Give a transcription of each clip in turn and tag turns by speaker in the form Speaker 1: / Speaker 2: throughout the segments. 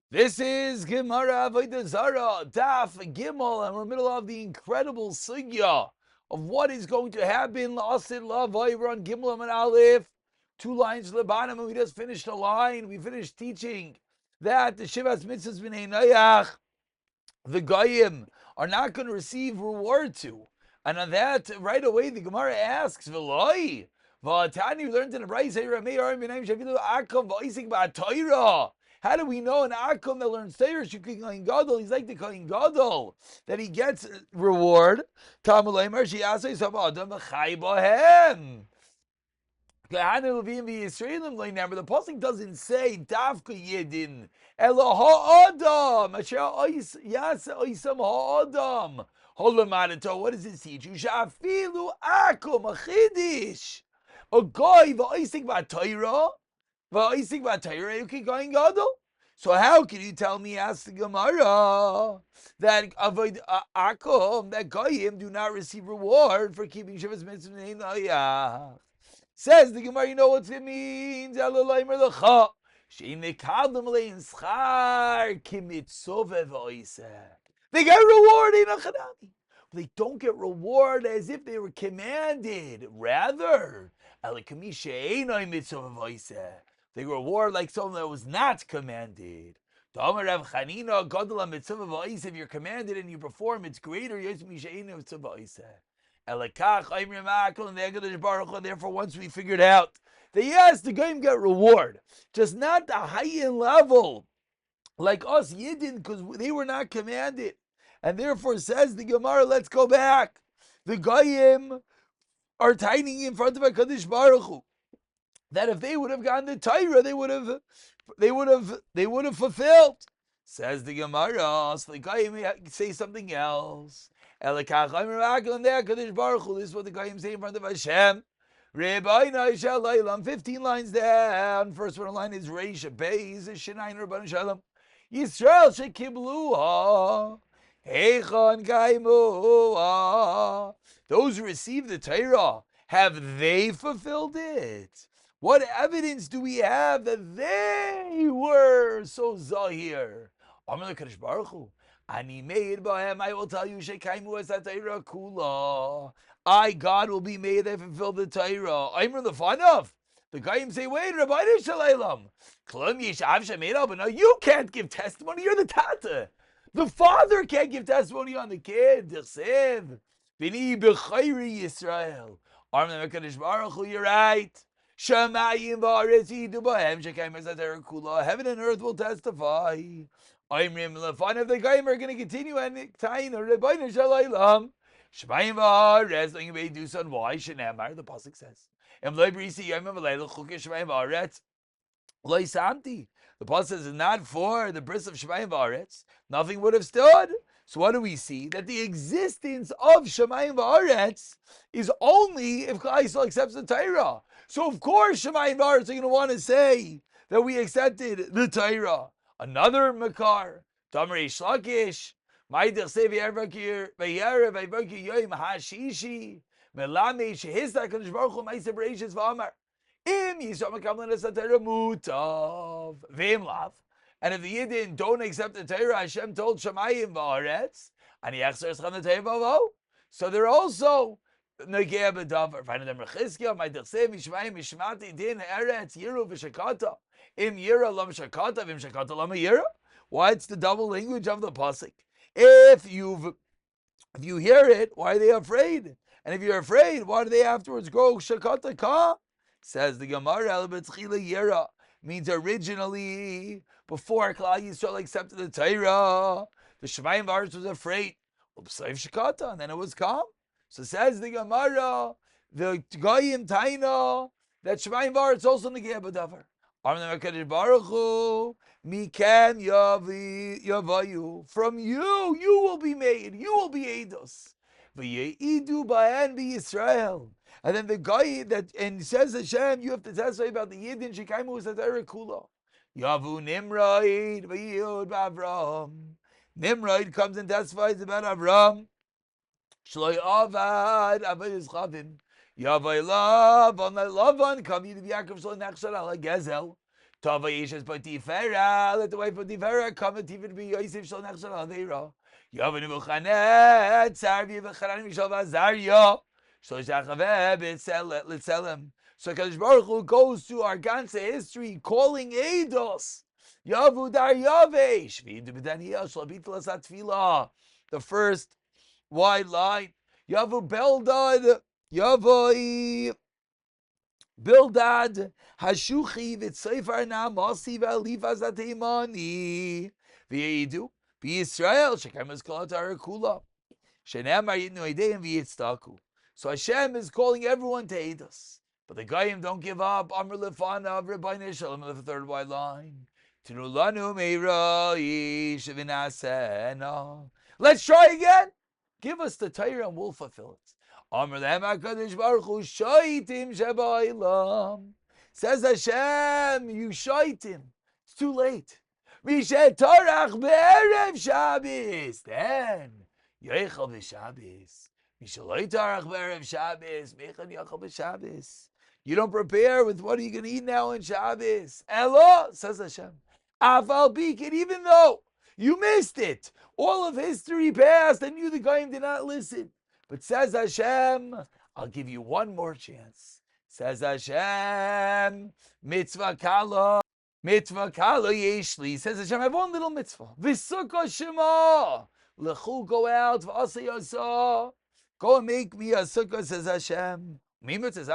Speaker 1: This is Gemara Avodah Zarah, Daf Gimel, and we're in the middle of the incredible sugya of what is going to happen. La'asid la'avay, we're on Gimel and Aleph, 2 lines to the bottom, and we just finished a line. We finished teaching that the Shivas Mitzvahs B'nei Noach, the Goyim, are not going to receive reward to. And on that, right away, the Gemara asks, V'loi, V'atani, we learned in the Brayz, Ramei Arim B'nai Shavilu Akav V'isik Ba'atoira. How do we know an Akum that learns Torah, Shukik Gadol, he's like the Kohen Gadol, that he gets reward? Talmud Leimer, Shiasei Saba Adam V'chai Bohem. The pasuk doesn't say Dafka Yidin Elo Ha'adam Asher Yasa Oisam Ha'adam Holamadato. What does it teach you? Shafilu Akum Achidish a guy v'oisik b'Torah v'oisik b'Torah you keep going gadol. So how can you tell me, ask the Gemara, that avoid Akum, that Goyim do not receive reward for keeping Shivas Mitzvah? Says the Gemara, you know what it means? They get reward in a chanami. They don't get reward as if they were commanded. Rather, they get reward like someone that was not commanded. If you're commanded and you perform, it's greater. Therefore, once we figured out that yes, the Goyim get reward, just not the high-end level like us Yidden, because they were not commanded. And therefore, says the Gemara, let's go back. The Goyim are tiny in front of HaKadosh Baruch Hu, that if they would have gotten the Torah, they would have fulfilled. Says the Gemara, so the Goyim say something else. This is what the Goyim say in front of Hashem. 15 lines down. First one line is Reisha Beis Shinayin Rabban Shalom. Yisrael shekibluha heichon kaimuha. Those who receive the Torah, have they fulfilled it? What evidence do we have that they were so zahir? Amar l'Kadosh Baruch Hu, Ani made by him. I will tell you, shekaimu es Torah kula. I, God, will be made that fulfill the Torah. I'm the fun of. The Goyim say, wait, Rabbi Shalom. Klum yishav shemeira, but no, you can't give testimony. You're the tata. The father can't give testimony on the kid. D'chsev v'ni b'chayri Yisrael. Arm the Mekadosh Baruch Hu. You're right. Shamayim v'aretz yidu b'hem shekaimu es Torah kula. Heaven and earth will testify. I'm the fun of the Goyim are going to continue and Taina Rabbi Shalom. Shmayim v'aretz, like you do son. Why Shenamar? The pasuk says. The pasuk says is not for the bris of Shemayim v'aretz. Nothing would have stood. So what do we see? That the existence of Shemayim v'aretz is only if Klal Yisrael accepts the Torah. So of course Shemayim v'aretz are going to want to say that we accepted the Torah. Another makar, Tamar Ishlakish, Ma'idach Sev Yervakir, Vayerev Vayvakir Yoim Hashishi. Melame shehista Kadosh Baruch Hu Ma'aser Bereishis v'Amar Im Yisrael Mekablan Es HaTorah Mutav V'Im Lav. And if the Yidden don't accept the Torah, Hashem told Shamayim v'Aretz Ani Yachzer Eschem the Torah v'Avo. So they're also Negei B'Davar. Find them Rechizkiah Ma'idach Sev Mishmayim Mishmati Din Eretz Yiru V'Shakata Im Yira Lam Shakata V'Im Shakata Lam Yira. Why? It's the double language of the pasuk. If you hear it, why are they afraid? And if you're afraid, why do they afterwards go shakata ka? Says the Gemara, el b'tzchila yira, means originally, before Klal Yisrael accepted the Torah, the Shemayim v'aretz was afraid. Ub'sayv shakata, and then it was calm. So says the Gemara, the Goyim taina, that Shemayim v'aretz also negei b'davar. Arm the HaKadosh Baruch Hu, mikan yavayu. From you will be made. You will be eidos. V'yeidu ba'an b'Yisrael. And then the guy that and says Hashem, you have to testify about the Yidden shekaimu es Torah kula. Yavu Nimrod v'yod b'Avram. Nimrod comes and testifies about Avram. Shloi avad avad chavim. Yavai Lavan, Lavan come to Yaakov Shalom Nachshar ala Gezel. Tava Yishes Potifera, let the wife Potifera come and even be Yosef Shal Nechshal Adira. Yavanu Buchanet, Sarvi Vacharanim Shal Vazaria. So Shachaveh Litzelem. So Kadosh Baruch Hu goes to our Ganze history calling Eidos. Yavu Dar Yavesh. The first wide line. Yavu Beldad. Yavoi Bildad Hashuchi Vitseifar Namasi Valifas Atimani V'Yidu B'Yisrael Shekem is called Arakula Shenemar Yitnu Eideim V'Yitztaku. So Hashem is calling everyone to aid us, but the Goyim don't give up. Amr Lefana Rabbeinu Shalom the third wide line. Tinulanu Meiroi Shevinasena. Let's try again. Give us the Torah and we'll fulfill it. Amr lehem HaKadosh Baruch Hu shoitim sheba'ilam. Says Hashem, you shoitim. It's too late. Mishet torach be'erev Shabbos. Then, yoichel b'Shabbos. Mishaloi torach be'erev Shabbos. Meichel yochel b'Shabbos. You don't prepare with what are you going to eat now in Shabbos. Elo, says Hashem. Afal bikin, even though you missed it. All of history passed and you, the Goyim, did not listen. But says Hashem, I'll give you one more chance. Says Hashem, mitzvah kala yeshli. Says Hashem, I have one little mitzvah. V'sukkah shema. Lechu, go out. V'asa yasa. Go and make me a sukkah, says Hashem. Mimut says,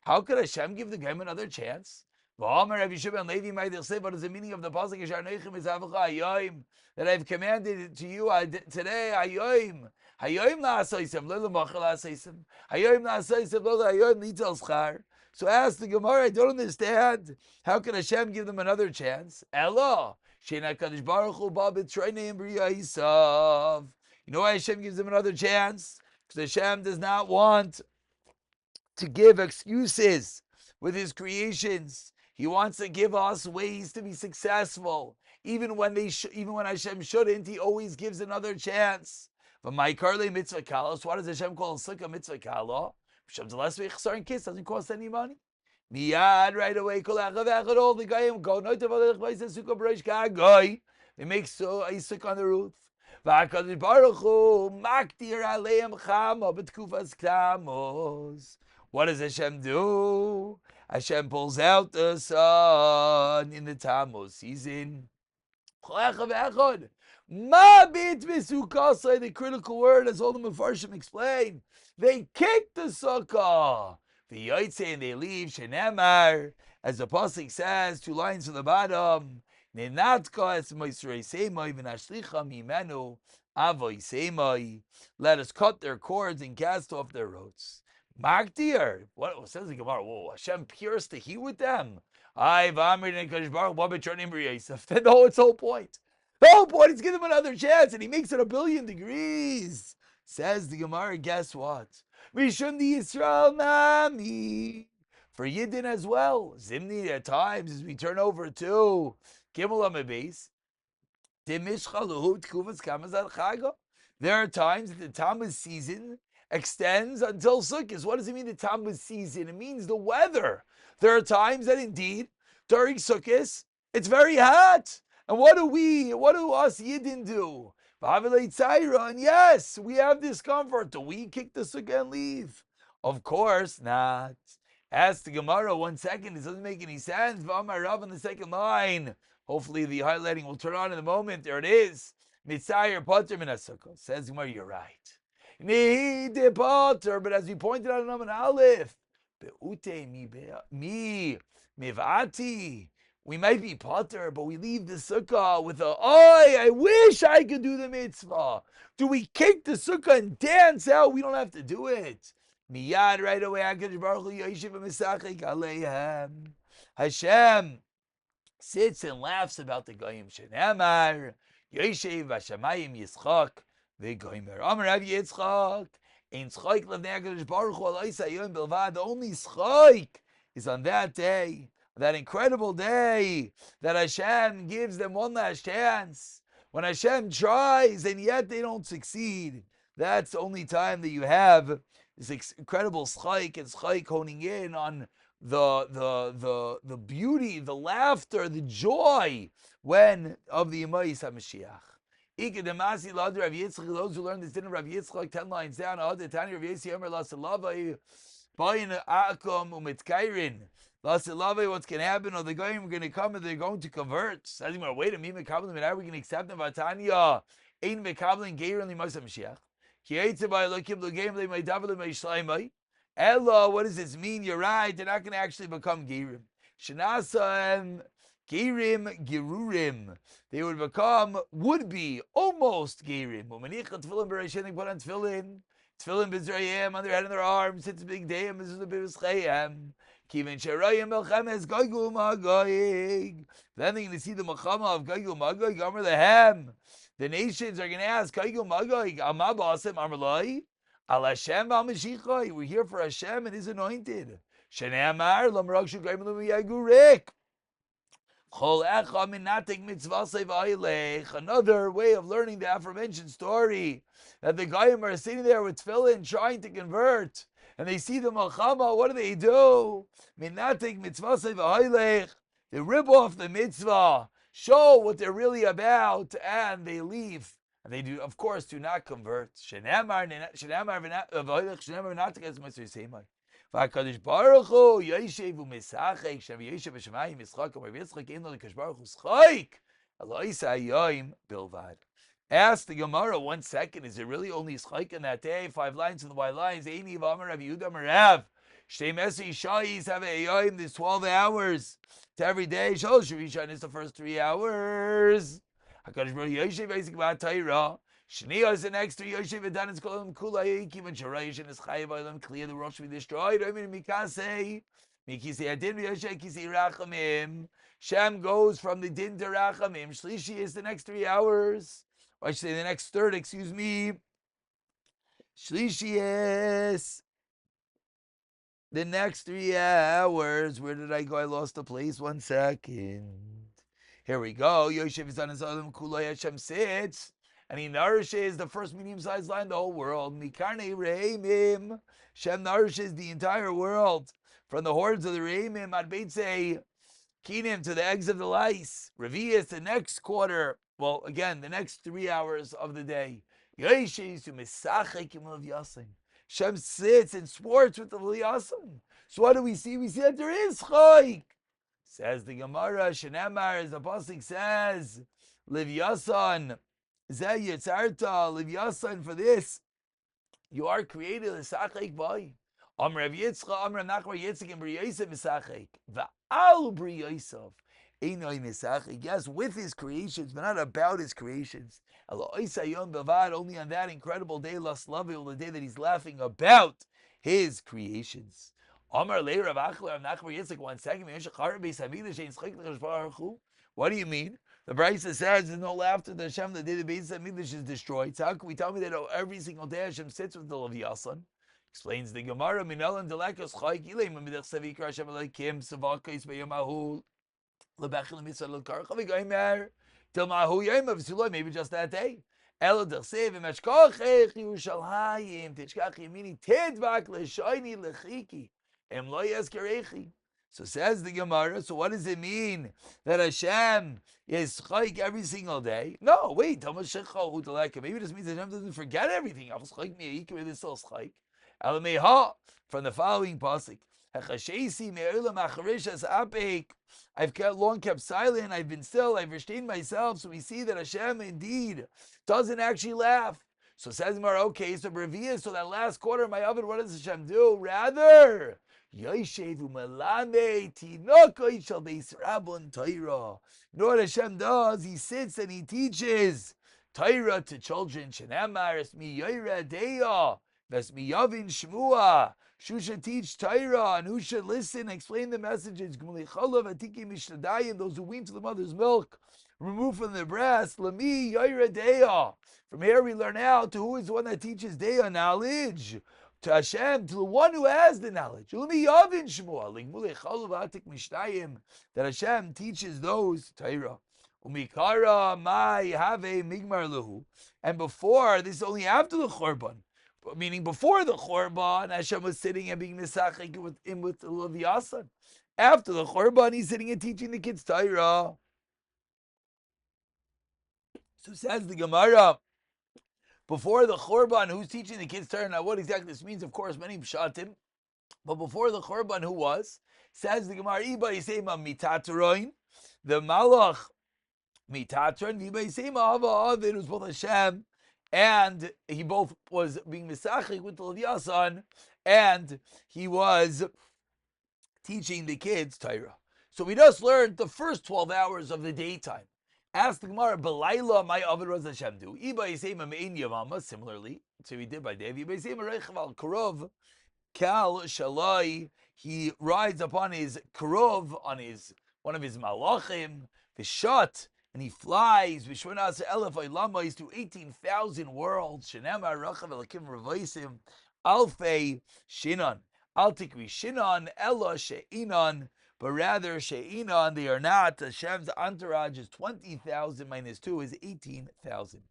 Speaker 1: how could Hashem give the Goyim another chance? What is the meaning of the pasuk that I've commanded to you today? Hayoim la'asaysim, lo l'machal la'asaysim. Hayoim la'asaysim, lo l'hayoim lital schar. So ask the Gemara, I don't understand. How can Hashem give them another chance? Elo, she'ena kadosh baruch hu ba b'troineim b'riyayisav. You know why Hashem gives them another chance? Because Hashem does not want to give excuses with His creations. He wants to give us ways to be successful. Even when Hashem shouldn't, He always gives another chance. But my karle mitzvah kala. So why does Hashem call sukkah mitzvah kala? Hashem's the last way chasar and kiss doesn't cost any money. Miyad right away. All the Goyim go. They make a sukkah on the roof. V'Hakadosh Baruch Hu maktir aleim chama b'tkufas klamos. What does Hashem do? Hashem pulls out the sun in the Tammuz season. The critical word, as all the Mefarshim explain, they kick the sukkah. The Yotzei, and they leave. Shenemar, as the pasuk says, 2 lines from the bottom. Let us cut their cords and cast off their ropes. Magdir, what says the Gemara? Whoa, Hashem pierced the heat with them. No, it's the whole point. The whole point is give them another chance, and He makes it 1,000,000,000 degrees. Says the Gemara, guess what? Rishon di Yisrael nami. For Yidden as well. Zimni at times, as we turn over to Gimel Amabes. There are times that the Tammuz season extends until Sukkot. What does it mean, the Tammuz season? It means the weather. There are times that indeed, during Sukkot, it's very hot. And what do us Yidden do? And yes, we have discomfort. Do we kick the Sukkah and leave? Of course not. Ask the Gemara 1 second. It doesn't make any sense. V'amar Rav on the second line. Hopefully the highlighting will turn on in a moment. There it is. Mitzayer Potter min HaSukkah. Says Gemara, you're right. Nehide Potter, but as we pointed out in Amman Aleph, Be'ute mi mivati. We might be Potter, but we leave the sukkah with I wish I could do the mitzvah. Do we kick the sukkah and dance out? We don't have to do it. Miyad right away. Hashem sits and laughs about the Goyim. Shenemar Yoshev Hashemayim Yitzchak v'Goymer Amar Rav Yitzchak Ein Tzchak Levnei HaKadosh Baruch Hu Alois Hayom Bilvad. The only tzchak is on that day, that incredible day that Hashem gives them one last chance. When Hashem tries and yet they don't succeed, that's the only time that you have this incredible tzchak, and tzchak honing in on the beauty, the laughter, the joy when of the Yemais HaMashiach. Those who learn this din of Rav Yitzchak, 10 lines down, Rav what's going to happen? Are they going to come and they're going to convert? Says, wait a minute, are we going to accept them? Vatanya, ain't mekabelin geirin limasa Mashiach. Ella, what does this mean? You're right, they're not going to actually become geirim. Shanasa geirim girurim. They would become, would be, almost geirim. They put on tefillin. Tefillin b'zrayim on their head and their arms. It's a big day. This is a bit of schayim. Kivin sherayim melchemes goygu magoyig. Then they're going to see the melchama of goygu magoyig. Amar lehem. The nations are going to ask goygu magoyig. Amar basim amar loi. Al Hashem al Mashiach. We're here for Hashem and His anointed. Shnei amar lamrog shugayim lumiyagurik. Another way of learning the aforementioned story, that the Goyim are sitting there with tefillin trying to convert, and they see the Malchama. What do? They rip off the mitzvah, show what they're really about, and they leave. And they do, of course, do not convert. V'akadosh Baruch Hu Yoshev u'Misachek Shem Yoshev v'Shemayim Yitzchak Rav Yitzchak Ein Lo L'Kadosh Baruch Hu Schayik Elois Hayoim Bilvad. Ask the Gemara 1 second. Is it really only Schayik in that day? 5 lines in the white lines. Eini v'Amar Rav Yehuda Merav. Shtei Mesri Shayis have Hayoim. There's 12 hours to every day. Shalosh Rishon is the first 3 hours. Hakadosh Baruch Hu Yoshev Yisik B'Atayra. Shnia is the next 3 Yoshev Edan is called Kulay Kivan Sharayish and is Chayav Olam clear the rosh be destroyed. I mean Mikase Adin Yoshev Kisi Rachamim. Shem goes from the Din to Rachamim. Shlishi is the next 3 hours. Or I should say the next third, excuse me. Shlishi is the next 3 hours. Where did I go? I lost the place. 1 second. Here we go. Yoshev is on his Olam Kulay Hashem sits. And he nourishes the first medium-sized lion in the whole world. Mikarnei Re'imim. Shem nourishes the entire world. From the hordes of the Re'imim, Adbeitze, Kinim, to the eggs of the lice. Revi'is, the next quarter. Well, again, the next 3 hours of the day. Yoshev to Misachek Imel Yasim. Shem sits and sports with the Yasim. So what do we see? We see that there is Chayk. Says the Gemara, Shenemar, as the Pasuk says, Liv Yasan. Zeh Yitzarta, Liv Yasan, for this you are created l'sachek boy. Amr Rav Yitzchak, Amr Nachbar Yitzchak, and Bri Yosef misachek. Va'al Bri Yosef einoi misachek. Yes, with his creations, but not about his creations. Only on that incredible day, Laslavil, the day that he's laughing about his creations. Amr Lei Rav Achla, Nachbar Yitzchak. 1 second. What do you mean? The Brisa says there's no laughter to Hashem the day the Beis Hamikdash is destroyed. So how can we tell me that every single day Hashem sits with the Leviathan? Explains the Gemara, Minel and Delekas Chayk Ilem Midach Savikra Hashem Elokim Savakis Beyamahu Lebechel Mitzvah Lekar Chavigaymer Till Mahu Yom of Suloi, maybe just that day. Elo Dersev Meshkochech Yerushalayim Tishkach Yemini Tedvak Leshoini Lechiki Em Lo Yezkerechi. So says the Gemara, so what does it mean that Hashem is chayk every single day? No, wait, maybe it just means Hashem doesn't forget everything. From the following pasuk, I've long kept silent, I've been still, I've restrained myself. So we see that Hashem indeed doesn't actually laugh. So says Gemara, okay, so Revi'ah, so that last quarter of my oven, what does Hashem do? Rather, Yoshev u'melame tinokoi shel beis rabon Torah. You know what Hashem does? He sits and he teaches Torah to children. Shenamar es mi yoyra deya ves mi yavin shmua. Who should teach Torah and who should listen, explain the messages. G'mulei cholav atikim mishnadayim, those who wean to the mother's milk, remove from the breast. Lami yoyra deya. From here we learn out to who is the one that teaches deya, knowledge. To Hashem, to the one who has the knowledge. That Hashem teaches those Torah. And before, this is only after the Churban. meaning before the Chorban, Hashem was sitting and being misachik with the Yasan. After the Chorban, he's sitting and teaching the kids Torah. So says the Gemara, before the Chorban, who's teaching the kids Torah? Now, what exactly this means, of course, many pshatim. But before the Chorban, who was? Says the Gemara, Iba Yisema Mitatoroin, the Malach Mitatron, Iba Yisema Ava Avid, who's both Hashem, and he both was being misachik with the Yasan, and he was teaching the kids Torah. So we just learned the first 12 hours of the daytime. Ask the Gemara, B'layla, my Avodah Zarah Hashem do? Iba Yisema Me'in Yavama, similarly, so he did by day. Iba Yisema Reichav al Karov, Kal Shalai, he rides upon his Karov, on one of his Malachim, Vishat, and he flies, Vishwanas Elef Ailamais, to 18,000 worlds, Shenema Rachav Elakim Ravaisim, Alfei Shinan, Altikvi Shinan, Ella She'inan, but rather She'inan, they are not. Hashem's entourage is 20,000 minus 2 is 18,000.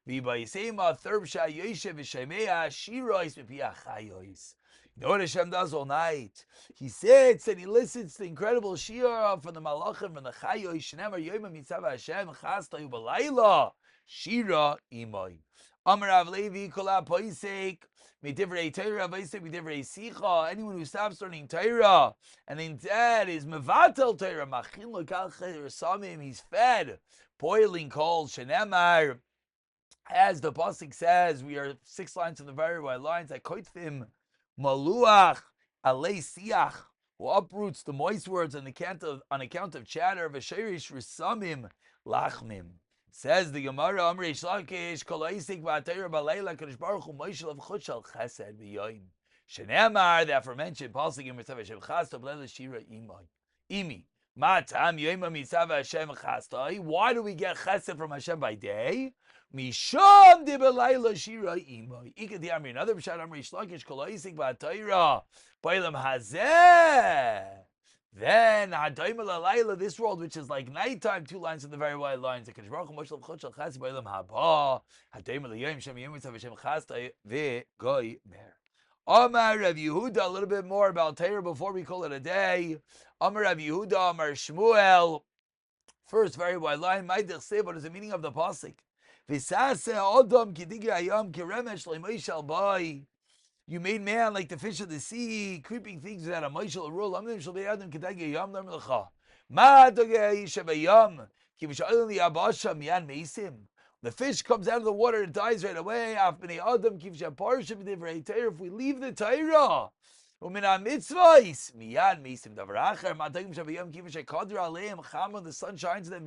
Speaker 1: V'ba Yisema, Thurbsha Yoshev V'Shemea, Shirois V'Pia Chayois. You know what Hashem does all night? He sits and he listens to the incredible Shira from the Malachim, from the Chayois, Shnemer Yoima Mitzvah Hashem, Chastayu B'Layla, Shira Imoi. Amar Rav Levi, Kola Poisek, Midivrei Torah, Vaisek, Midivrei Sicha, anyone who stops learning Torah, and instead is Mevatel Torah, Machin Lokal Cheder Samim, he's fed, boiling cold, Shenemar, as the Pasuk says, we are 6 lines from the very wide lines, Akoitfim, Maluach, Alei Siach, who uproots the moist words on account of chatter, V'Sherish Resamim, Lachmim. Says the Gemara, Amrei Shlakish, Kol Ha'isik V'Atayra B'Leila, Kadosh Baruch Hu Moishel Avchut Shal Chesed V'Yoyim. Shenemar, the aforementioned Pasuk in Mitzvah Hashem Chasta B'Leila Shira Imi. Ma Tam Yoyim Mitzvah Hashem Chasta. Why do we get Chesed from Hashem by day? Misham de B'Leila Shira Imi. Ikadi Amri, another B'Shat Amrei Shlakish, Kol Ha'isik V'Atayra B'Leilam Hazeh. Then Hadaim Laila, this world which is like nighttime, 2 lines in the very wide lines. The Kadosh Baruch Hu Moshe L'Chot Shel Chas B'Olam Haba. Hadaim L'Yom Shem Yom Mitzav Hashem Chasta V'Goy Mer. Amar Rav Yehuda, a little bit more about Torah before we call it a day. Amar Rav Yehuda, Amar Shmuel. First very wide line. Ma'idich Seh, what is the meaning of the pasuk? V'Saseh Adam Kidigri Hayam Kiremesh L'Moish Al Bai. You made man like the fish of the sea, creeping things without a moishel rule. The fish comes out of the water and dies right away. If we leave the Torah, the sun shines on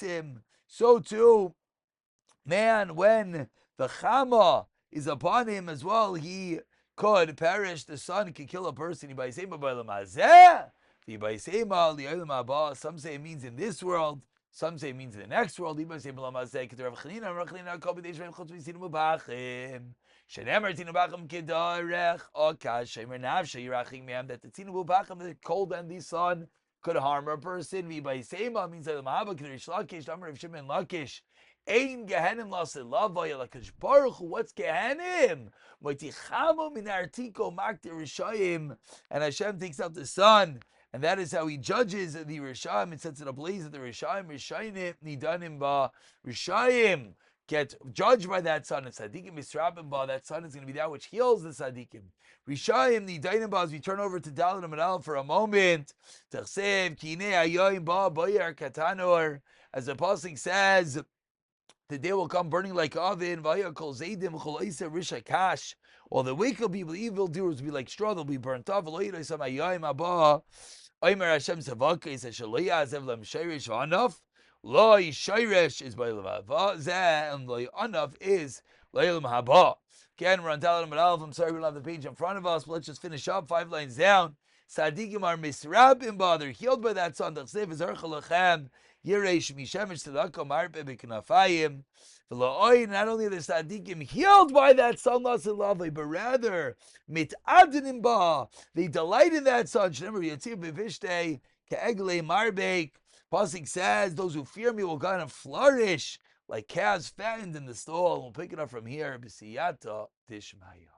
Speaker 1: them. So too, man, when the Chama is upon him as well, he could perish. The sun could kill a person. Some say it means in this world. Some say it means in the next world. That the cold and the sun could harm a person. Means Ein Gehenim Laselavaya Lakadosh Baruch Hu. What's Gehenim? Moitichamo min artiko makti Rishayim, and Hashem takes out the sun, and that is how He judges the Rishayim. It sets it ablaze at the Rishayim. Rishayim nidanim ba Rishayim get judged by that sun. And Tzadikim misrabim ba, that sun is going to be that which heals the Tzadikim. Rishayim nidanim ba. As we turn over to Dalet and Aleph for a moment, Tachsev kinei ayoyim ba boyer katanor, as the pasuk says. The day will come burning like oven. All the wicked people, evildoers, will be like straw. They'll be burnt off. Loi shayresh is by Levavah, and Loi anaf is Leilam Haba. Again, we're on Dalet Amud Aleph. I'm sorry we don't have the page in front of us, but let's just finish up 5 lines down. Sadiqim are misrabim ba, they're healed by that sun. Tachsev is archalachem. Yiresh mishemesh tzedakah marpe b'knafayim. V'la'oy, not only the Sadiqim healed by that sun, but rather mitadinim ba, they delight in that sun. Shnemer yatzir b'vishtei ke'eglei marbek. Pasuk says, those who fear me will go and flourish like calves fattened in the stall. We'll pick it up from here. B'siyata tishmaya.